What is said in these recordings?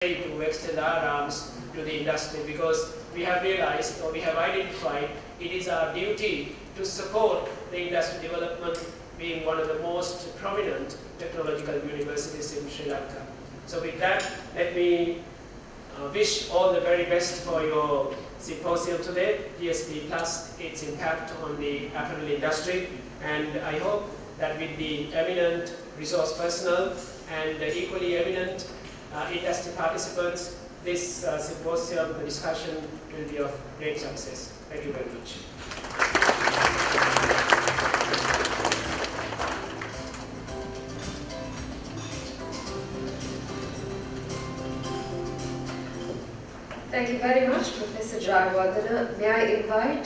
to extend our arms to the industry, because we have realized, or we have identified, it is our duty to support the industry development, being one of the most prominent technological universities in Sri Lanka. So with that, let me wish all the very best for your symposium today, GSP Plus, its impact on the apparel industry. And I hope that with the eminent resource personnel and equally eminent industry participants, this symposium, the discussion will be of great success. Thank you very much. Thank you very much, Professor Jayawardena. May I invite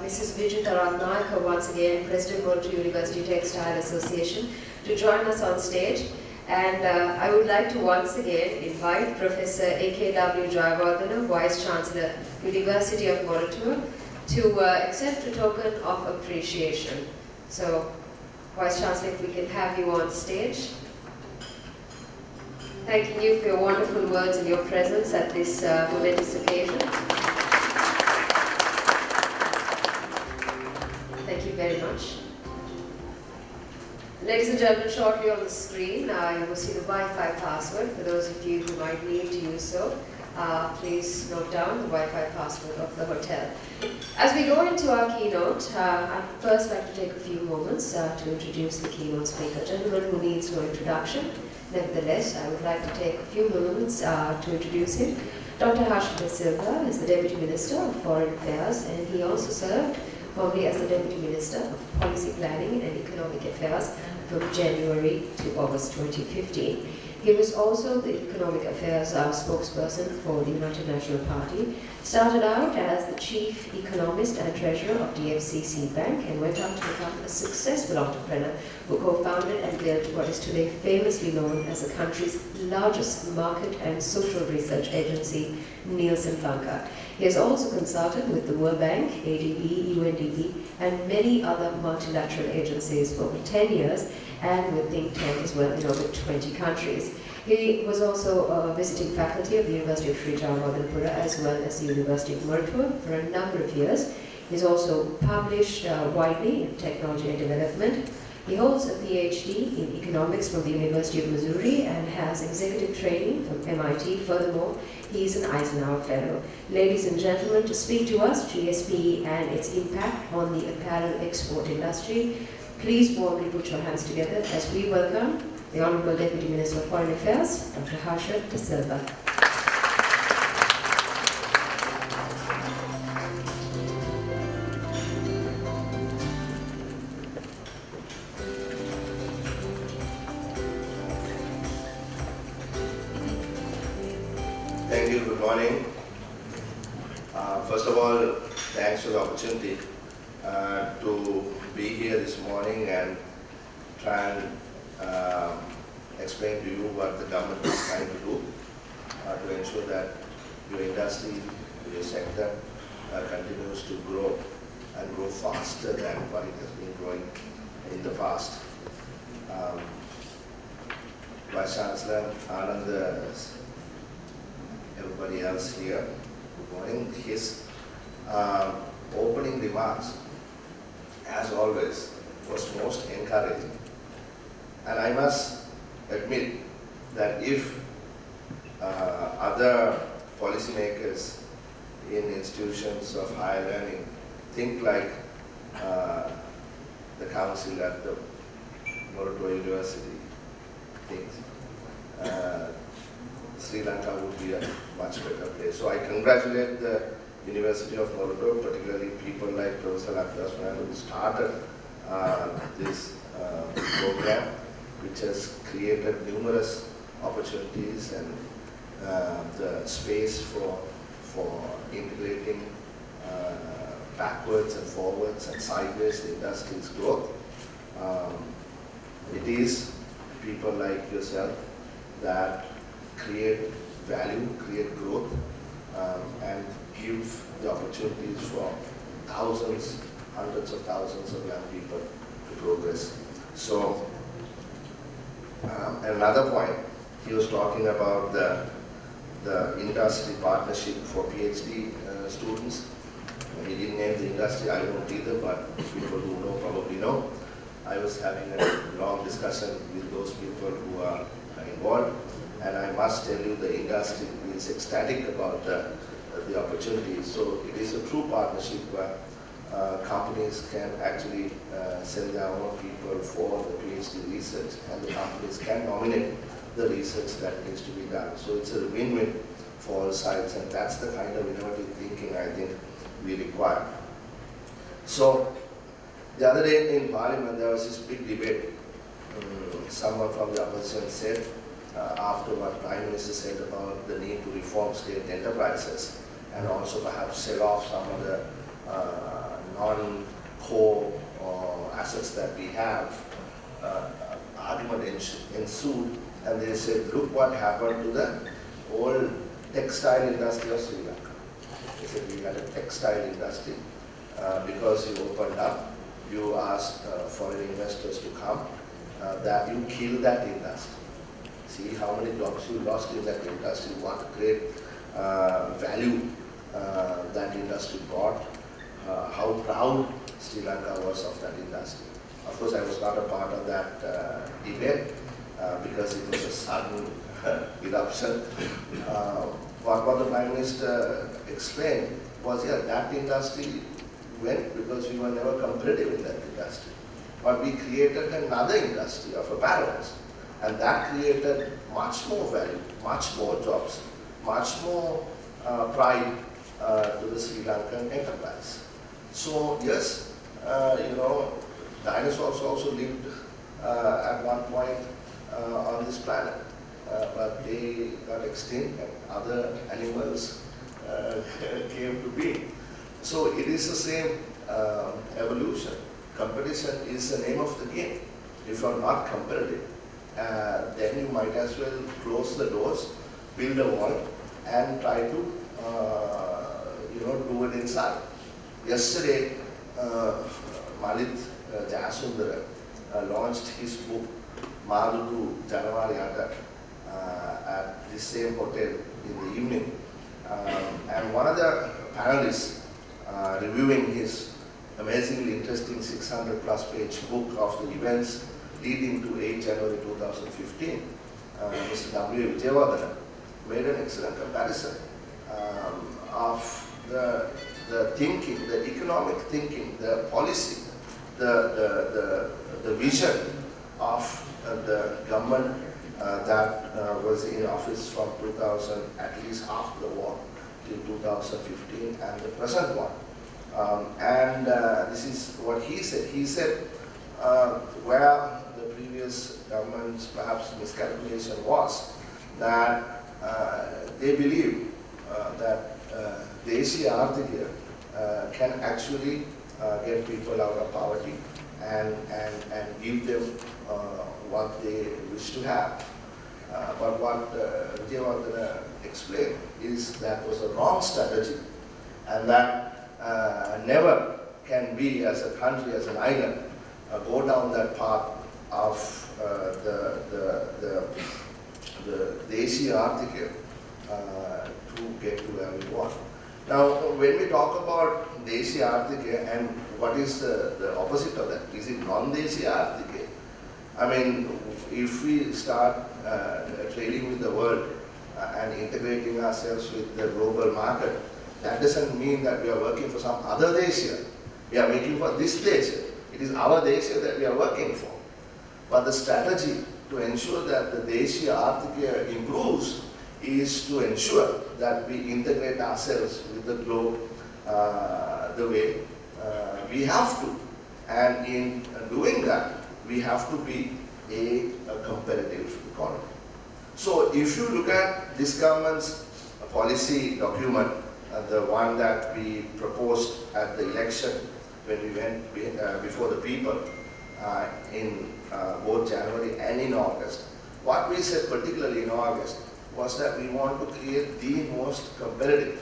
Mrs. Vijita Ratnayaka, once again, President of Monato University Textile Association, to join us on stage. And I would like to once again invite Professor A.K.W. Jayawardena, Vice Chancellor, University of Monato, to accept a token of appreciation. So, Vice Chancellor, if we can have you on stage. Thanking you for your wonderful words and your presence at this momentous occasion. Thank you very much. Ladies and gentlemen, shortly on the screen, you will see the Wi-Fi password. For those of you who might need to use so, please note down the Wi-Fi password of the hotel. As we go into our keynote, I'd first like to take a few moments to introduce the keynote speaker, a gentleman who needs no introduction. Nevertheless, I would like to take a few moments to introduce him. Dr. Harsha Silva is the Deputy Minister of Foreign Affairs, and he also served formerly as the Deputy Minister of Policy Planning and Economic Affairs from January to August 2015. He was also the Economic Affairs spokesperson for the United National Party, started out as the Chief Economist and Treasurer of DFCC Bank, and went on to become a successful entrepreneur who co-founded and built what is today famously known as the country's largest market and social research agency, Nielsen Lanka. He has also consulted with the World Bank, ADB, UNDP, and many other multilateral agencies for over 10 years, and with think tank as well in over 20 countries. He was also a visiting faculty of the University of Sri Jayawardena as well as the University of Monato for a number of years. He's also published widely in technology and development. He holds a PhD in economics from the University of Missouri and has executive training from MIT. Furthermore, he's an Eisenhower Fellow. Ladies and gentlemen, to speak to us, GSP and its impact on the apparel export industry, please warmly put your hands together as we welcome the Honorable Deputy Minister of Foreign Affairs, Dr. Harsha Silva. Thank you, good morning. First of all, thanks for the opportunity to be here this morning and try and explain to you what the government is trying to do to ensure that your industry, your sector continues to grow and grow faster than what it has been growing in the past. Vice Chancellor Anand, everybody else here, good morning. His opening remarks, as always, was most encouraging. And I must admit that if other policymakers in institutions of higher learning think like the council at the Monato University thinks, Sri Lanka would be a much better place. So I congratulate the University of Monato, particularly people like Professor Lakshman, who started this program, which has created numerous opportunities and the space for integrating backwards and forwards and sideways the industry's growth. It is people like yourself that create value, create growth, and give the opportunities for thousands, hundreds of thousands of young people to progress. So, another point, he was talking about the the industry partnership for PhD students. He didn't name the industry, I don't either, but people who know probably know. I was having a long discussion with those people who are involved, and I must tell you the industry is ecstatic about the opportunity. So it is a true partnership where companies can actually send their own people for the PhD research, and the companies can nominate the research that needs to be done. So it's a win-win for all sides, and that's the kind of innovative thinking I think we require. So the other day in Parliament there was this big debate. Someone from the opposition said, after what Prime Minister said about the need to reform state enterprises and also perhaps sell off some of the non-core assets that we have, argument ensued, and they said, look what happened to the old textile industry of Sri Lanka. They said we had a textile industry because you opened up, you asked foreign investors to come, that you killed that industry. See how many jobs you lost in that industry, what great value that industry brought, how proud Sri Lanka was of that industry. Of course, I was not a part of that debate because it was a sudden eruption. What the Prime Minister explained was, yeah, that industry went because we were never competitive in that industry. But we created another industry of apparels, and that created much more value, much more jobs, much more pride to the Sri Lankan enterprise. So yes, dinosaurs also lived at one point on this planet, but they got extinct and other animals came to be. So it is the same evolution. Competition is the name of the game. If you are not competitive, then you might as well close the doors, build a wall, and try to do it inside. Yesterday, Malit Jayasundara launched his book Madudu Janawariyata at the same hotel in the evening. And one of the panelists reviewing his amazingly interesting 600 plus page book of the events leading to 8 January 2015, Mr. W. Vijayawardena made an excellent comparison of the thinking, the economic thinking, the policy, the vision of the government that was in office from 2000, at least after the war, till 2015, and the present one. This is what he said. He said where the previous government's perhaps miscalculation was that they believe that Desiya Arthika can actually get people out of poverty and give them what they wish to have. But what Vijayawardena explained is that was a wrong strategy, and that never can we as a country, as an island, go down that path of the Desiya Arthika to get to where we want. Now, when we talk about Desiya Arthika, and what is the opposite of that? Is it non-Desiya Arthika? I mean, if we start trading with the world and integrating ourselves with the global market, that doesn't mean that we are working for some other Desiya. We are working for this Desiya. It is our Desiya that we are working for. But the strategy to ensure that the Desiya Arthika improves is to ensure that we integrate ourselves with the globe the way we have to. And in doing that, we have to be a competitive economy. So if you look at this government's policy document, the one that we proposed at the election when we went before the people in both January and in August, what we said particularly in August was that we want to create the most competitive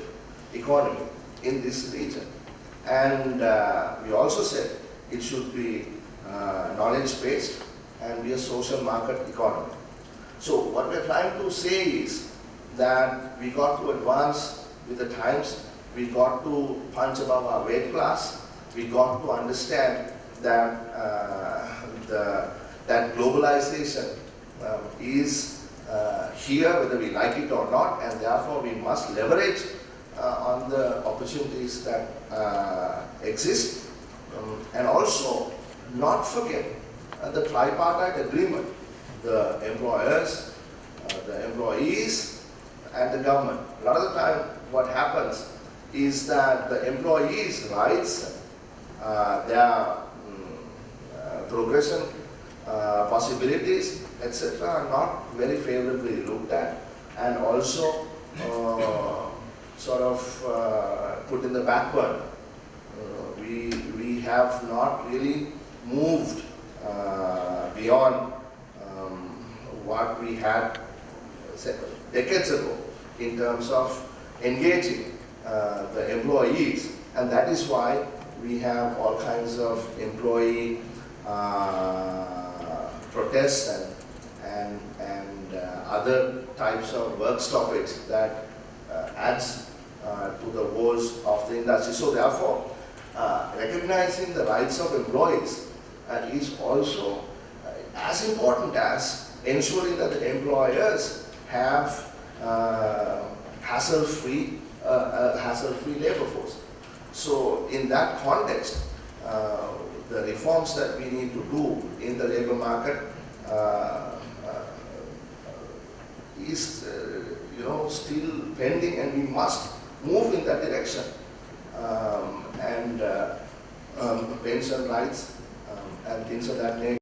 economy in this region. And we also said it should be knowledge-based and be a social market economy. So what we're trying to say is that we got to advance with the times, we got to punch above our weight class, we got to understand that that globalization is here whether we like it or not, and therefore we must leverage on the opportunities that exist, and also not forget the tripartite agreement, the employers, the employees, and the government. A lot of the time what happens is that the employees' rights, their progression possibilities, etc. are not very favorably looked at, and also sort of put in the backward. We have not really moved beyond what we had decades ago in terms of engaging the employees, and that is why we have all kinds of employee protests and other types of work stoppage that adds to the woes of the industry. So therefore, recognizing the rights of employees is also as important as ensuring that the employers have hassle-free labor force. So in that context, the reforms that we need to do in the labor market is still pending, and we must move in that direction. And pension rights and things of that nature.